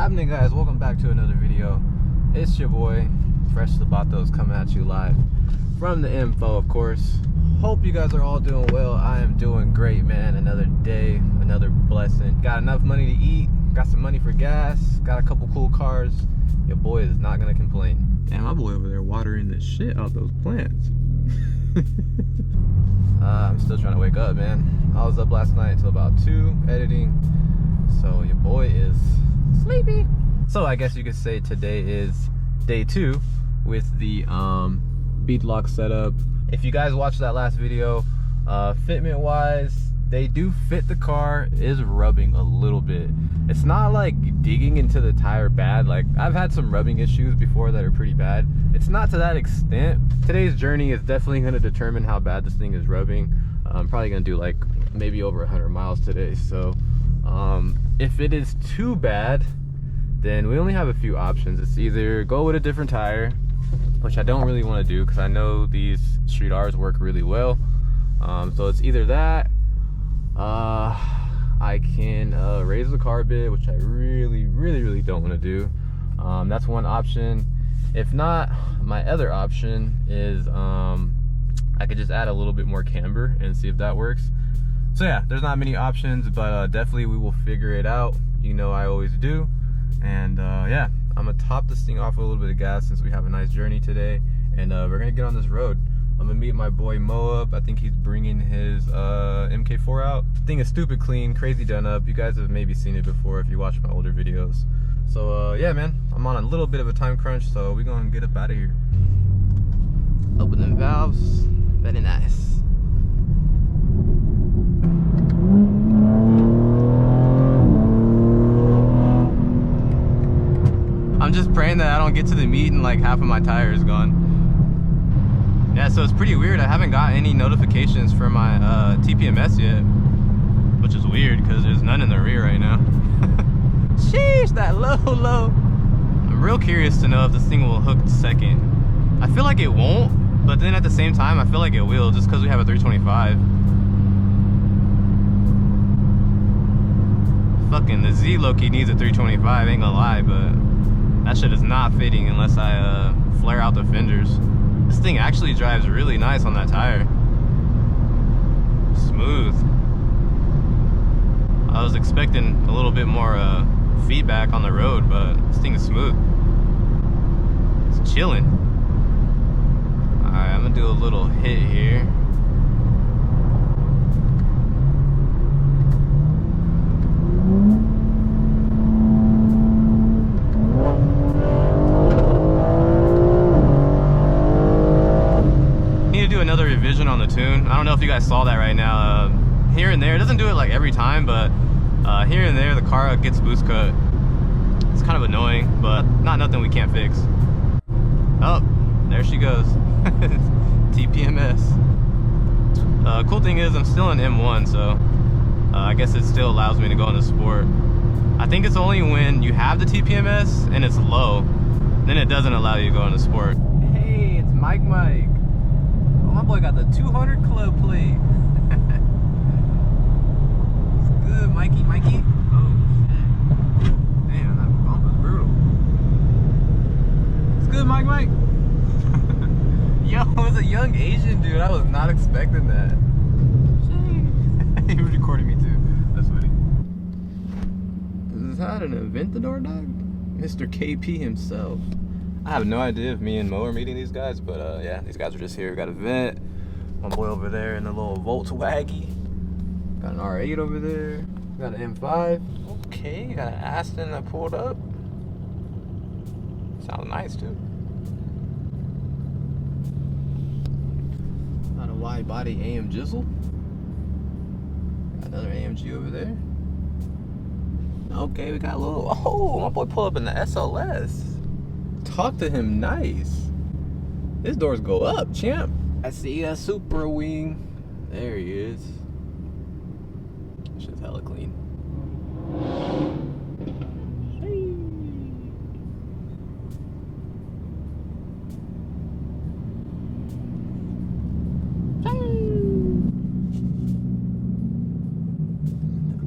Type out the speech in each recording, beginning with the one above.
happening, guys? Welcome back to another video. It's your boy Fresh Sabato's coming at you live from the Mk4, of course. Hope you guys are all doing well. I am doing great, man. Another day, another blessing. Got enough money to eat, got some money for gas, got a couple cool cars. Your boy is not gonna complain. And my boy over there watering the shit out those plants. I'm still trying to wake up, man. I was up last night until about 2 editing, so your boy is sleepy. So I guess you could say today is day 2 with the bead lock setup. If you guys watched that last video, fitment wise, they do fit the car. It is rubbing a little bit. It's not like digging into the tire bad. Like, I've had some rubbing issues before that are pretty bad. It's not to that extent. Today's journey is definitely going to determine how bad this thing is rubbing. I'm probably going to do like maybe over 100 miles today. So if it is too bad, then we only have a few options. It's either go with a different tire, which I don't really want to do because I know these Street R's work really well. So it's either that, I can raise the car a bit, which I really don't want to do. That's one option. If not, my other option is I could just add a little bit more camber and see if that works. So yeah, there's not many options, but definitely we will figure it out. You know I always do. And yeah, I'm gonna top this thing off with a little bit of gas since we have a nice journey today, and we're gonna get on this road. I'm gonna meet my boy Mo up. I think he's bringing his Mk4 out. Thing is stupid clean, crazy done up. You guys have maybe seen it before if you watch my older videos. So yeah, man, I'm on a little bit of a time crunch, so we're gonna get up out of here. Open them valves, very nice. I'm just praying that I don't get to the meet and like half of my tire is gone. Yeah, so it's pretty weird. I haven't got any notifications for my TPMS yet, which is weird because there's none in the rear right now. Sheesh, that low. I'm real curious to know if this thing will hook second. I feel like it won't, but then at the same time, I feel like it will just because we have a 325. Fucking the Z low-key needs a 325, ain't gonna lie, but that shit is not fitting unless I flare out the fenders. This thing actually drives really nice on that tire. Smooth. I was expecting a little bit more feedback on the road, but this thing is smooth. It's chilling. Alright, I'm gonna do a little hit here. Another revision on the tune. I don't know if you guys saw that right now. Here and there, it doesn't do it like every time, but here and there the car gets boost cut. It's kind of annoying, but not nothing we can't fix. Oh, there she goes. TPMS. Cool thing is I'm still in M1, so I guess it still allows me to go into sport. I think it's only when you have the TPMS and it's low, then it doesn't allow you to go into sport. Hey, it's Mike. My boy got the 200 club plate. It's good, Mikey. Oh, shit. Damn, that bump is brutal. It's good, Mike. Yo, it was a young Asian dude. I was not expecting that. He was recording me too. That's funny. Is that an Aventador dog? Mr. KP himself. I have no idea if me and Mo are meeting these guys, but yeah, these guys are just here. Got a vent. My boy over there in the little Volkswagen. Got an R8 over there. Got an M5. Okay, got an Aston that pulled up. Sounds nice too. Got a wide body AM Jizzle. Got another AMG over there. Okay, we got a little. Oh, my boy pulled up in the SLS. Talk to him nice. His doors go up, champ. I see a Supra wing. There he is. Shit's hella clean.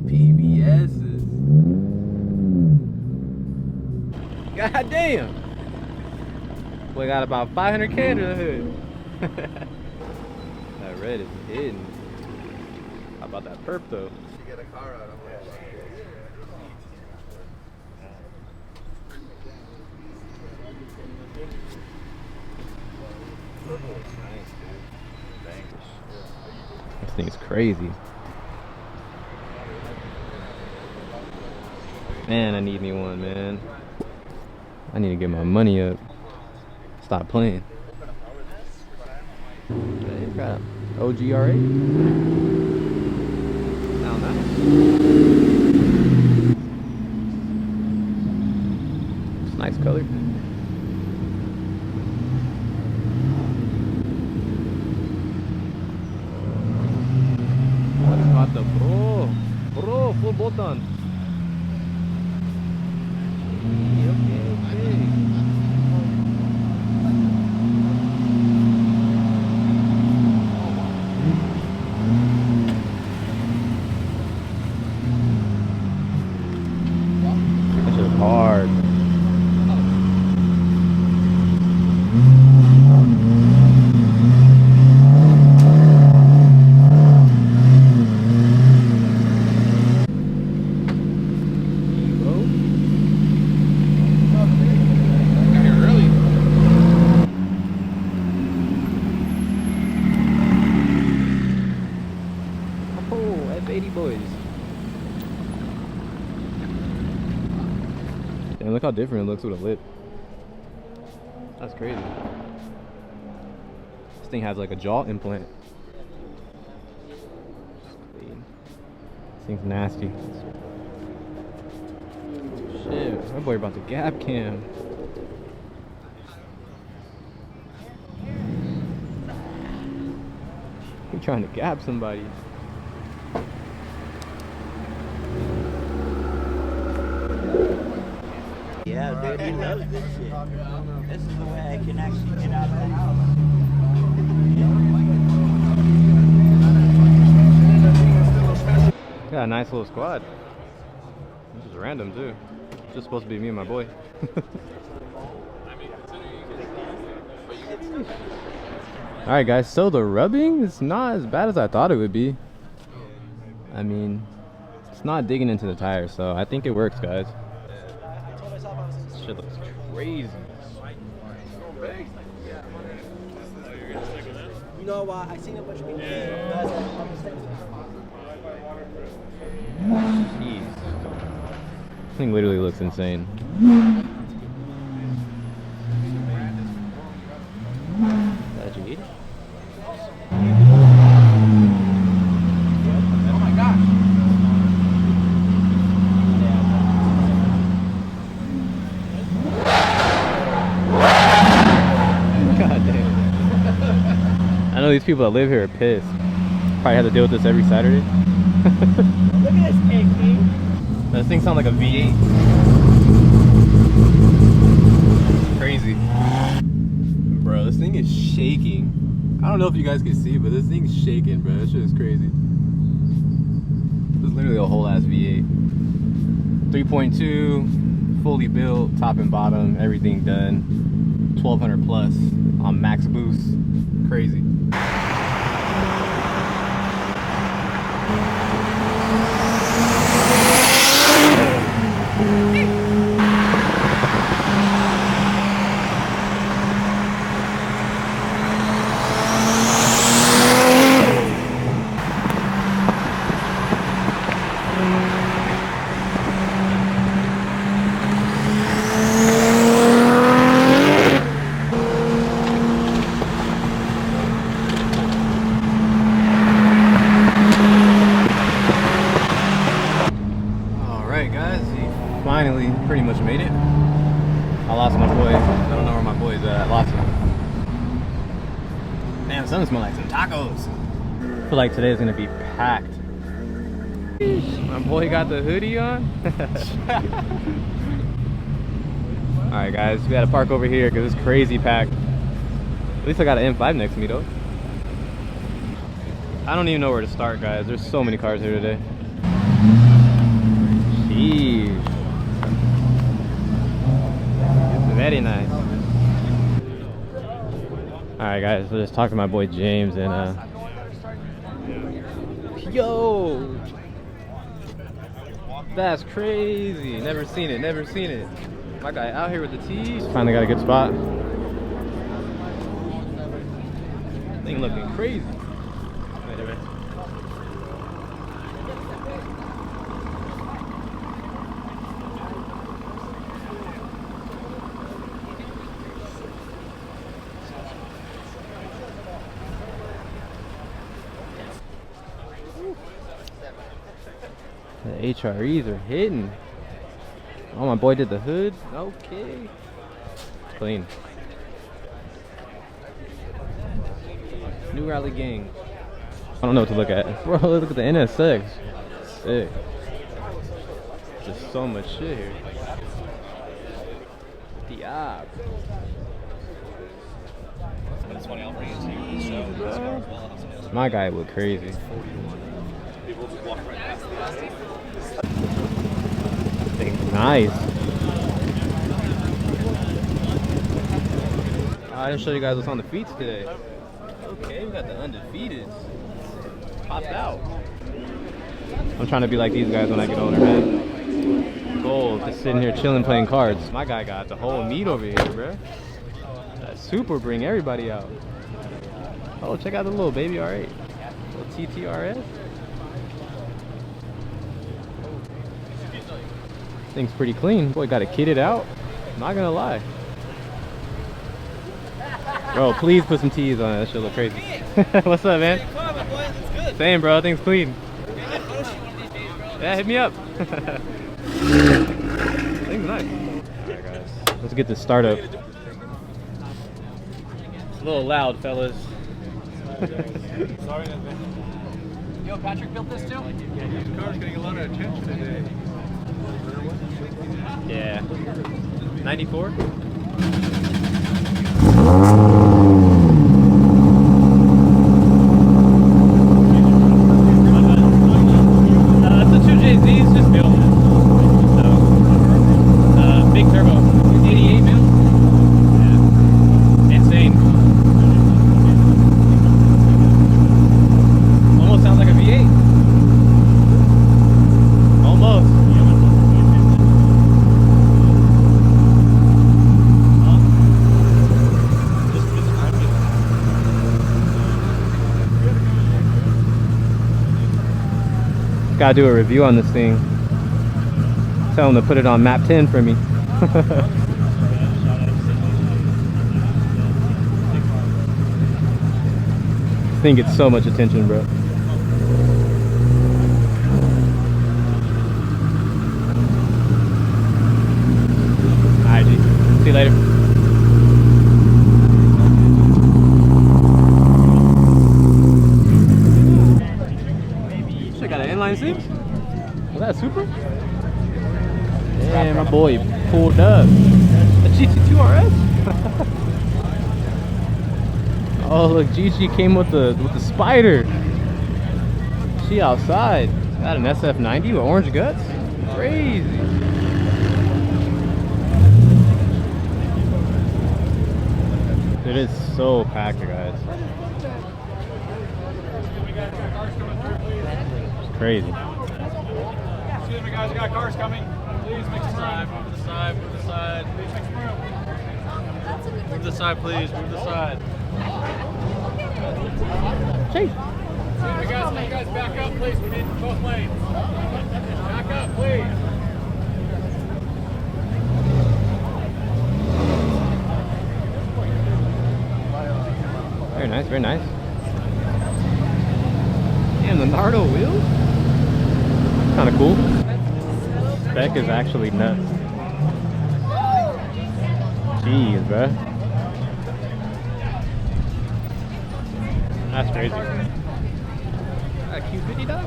PBS's. God damn. Boy got about 500K under the hood. That red is hidden. How about that perp though? Get a car out of This thing's crazy. Man, I need me one, man. I need to get my money up. Stop playing. Hey, got OGRA. Sound nice. It's a nice color. What about the bro, full button. Hard. Oh, F80 boys. And look how different it looks with a lip. That's crazy. This thing has like a jaw implant. Clean. This thing's nasty. Shit, my boy about to gap cam. He trying to gap somebody. Yeah, dude, he loves this shit. This is the way I can actually get out of the house. Got a nice little squad. This is random too. It's just supposed to be me and my boy. Alright guys, so the rubbing is not as bad as I thought it would be. I mean, it's not digging into the tires, so I think it works, guys. This shit looks crazy. You know, I seen a bunch of people. Jeez. This thing literally looks insane. That you eat? Oh my gosh. God damn. I know these people that live here are pissed. Probably have to deal with this every Saturday. Look at this KP. This thing sounds like a V8. Crazy. Bro, this thing is shaking. I don't know if you guys can see, but this thing's shaking, bro. That shit is crazy. This is literally a whole ass V8. 3.2, fully built, top and bottom, everything done. 1200 plus on max boost. Crazy. Finally, pretty much made it. I lost my boy. I don't know where my boy is at. I lost him. Man, something smells like some tacos. I feel like today's gonna be packed. My boy got the hoodie on. Alright guys, we gotta park over here because it's crazy packed. At least I got an M5 next to me though. I don't even know where to start, guys. There's so many cars here today. Jeez. Alright guys, so just talking to my boy James and yo! That's crazy. Never seen it, never seen it. My guy out here with the T's. Finally got a good spot. Thing looking crazy. Wait a minute. The HREs are hitting. Oh, my boy did the hood. Okay. Clean. New Rally Gang. I don't know what to look at. Bro, look at the NSX. Sick. Just so much shit here. The app. My guy looked crazy. Nice. I didn't show you guys what's on the feats today. Okay, we got the undefeateds. Popped out. I'm trying to be like these guys when I get older, man. Gold, just sitting here chilling playing cards. My guy got the whole meat over here, bro. That Supra bring everybody out. Oh, check out the little baby R8. Little TTRS. Thing's pretty clean. Boy, got it kitted out. Not gonna lie. Bro, please put some T's on it. That shit look crazy. What's up, man? Same, bro. Thing's clean. Yeah, hit me up. Thing's nice. Alright, guys. Let's get this startup. It's a little loud, fellas. Sorry, man. Yo, Patrick built this too? Yeah, his car's getting a lot of attention today. Yeah. 94? That's the 2JZs just built. So, big turbo. 88 mil? Yeah. Insane. Almost sounds like a V8. Almost. Gotta do a review on this thing. Tell them to put it on map 10 for me. This thing gets so much attention, bro. Alright, G. See you later. Got an inline six? Was that Supra? Damn, my boy pulled up. A GT2 RS? Oh look, Gigi came with the spider. She outside. Got an SF90 with orange guts? Crazy. It is so packed, guys. Crazy. Excuse me, guys, we got cars coming. Please make some room. Move to the side, move to the side. Please make some room. Move to the side, please. Move to the side. Chase. Excuse me, guys, can you guys back up, please? We need both lanes. Back up, please. Very nice, very nice. Damn, the Nardo wheels? Kind of cool. Spec is actually nuts. Jeez, bro. That's crazy. A Q50 dog?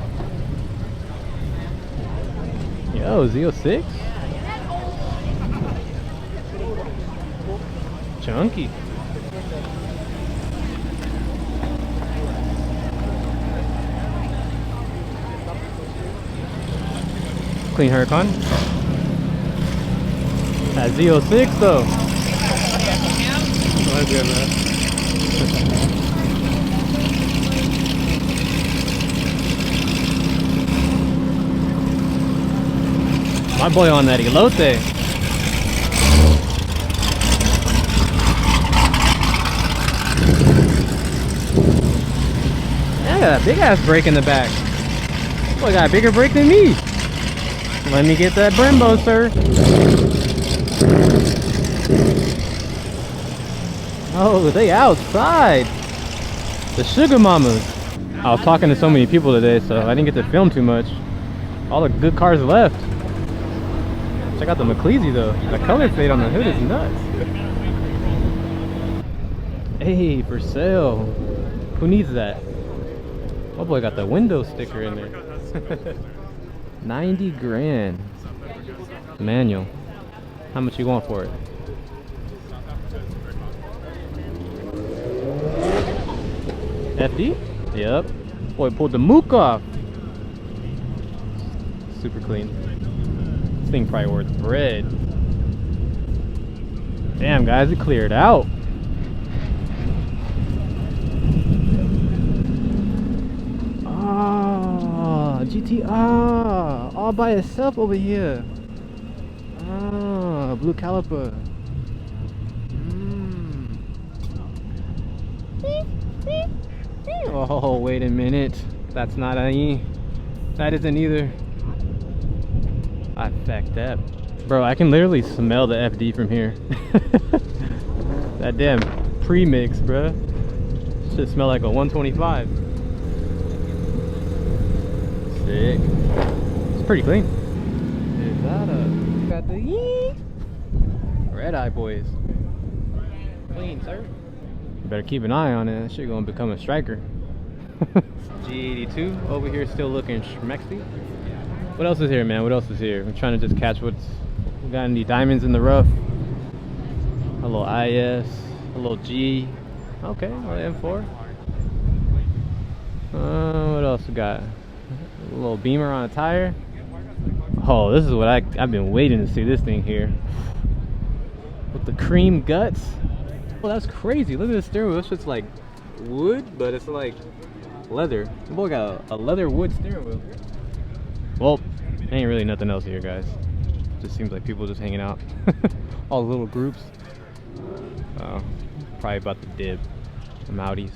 Yo, Z06? Chunky. Clean Huracan. That Z06 though. Oh, that's good, man. My boy on that elote. Yeah, big ass brake in the back. Boy got a bigger brake than me. Let me get that Brembo, sir. Oh, they outside. The sugar mamas. I was talking to so many people today, so I didn't get to film too much. All the good cars left. Check out the Mk4 though. The color fade on the hood is nuts. Hey, for sale. Who needs that? Oh boy, got the window sticker in there. 90 grand. Manual. How much you want for it? FD? Yep. Boy pulled the mook off. Super clean. This thing probably worth bread. Damn guys, it cleared out. Ah, GTR all by itself over here. Ah, blue caliper. Oh, wait a minute. That's not a E. That isn't either. I fucked up. Bro, I can literally smell the FD from here. That damn pre-mix, bro. Should smell like a 125. Sick. It's pretty clean. Is that a... Got the E? Red Eye boys. Clean, sir. You better keep an eye on it. That shit gonna become a striker. G82 over here still looking schmexy. What else is here, man? What else is here? We're trying to just catch what's... We got any diamonds in the rough. A little IS, a little G. Okay, a little M4. What else we got? A little Beamer on a tire. Oh, this is what I've been waiting to see this thing here. With the cream guts. Oh, that's crazy. Look at this steering wheel. This shit's like wood, but it's like leather. The boy got a leather wood steering wheel. Well, ain't really nothing else here, guys. Just seems like people just hanging out. All the little groups. Probably about to dip. Some Audis.